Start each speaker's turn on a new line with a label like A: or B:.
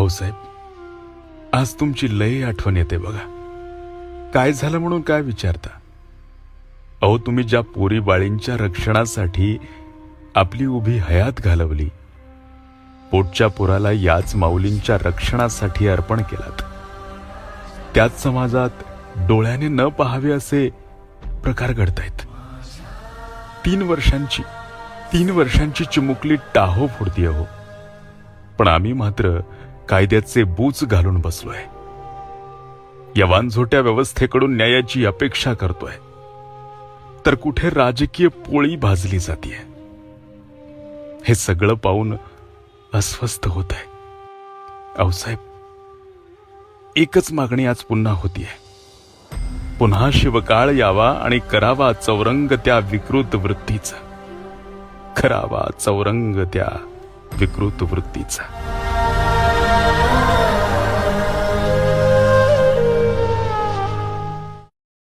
A: अहो साहेब, आज तुमची लय आठवण येते बघा. काय झालं म्हणून काय विचारता? अहो, तुम्ही ज्या पोरी बाळींच्या रक्षणासाठी आपली उभी हयात घालवली, पोटच्या पोराला याच माऊलींच्या रक्षणासाठी अर्पण केलात, त्याच समाजात डोळ्याने न पाहावे असे प्रकार घडतायत. 3 वर्षांची चिमुकली टाहो फोडतीये हो, पण आम्ही मात्र कायद्याचे बूच घालून बसलोय. या वानझोट्या व्यवस्थेकडून न्यायाची अपेक्षा करतोय, तर कुठे राजकीय पोळी भाजली जातीये. हे सगळं पाहून अस्वस्थ होत आहे. अहो साहेब, एकच मागणी आज पुन्हा होतीये. पुन्हा शिवकाळ यावा आणि करावा चौरंग त्या विकृत वृत्तीचा. करावा चौरंग त्या विकृत वृत्तीचा.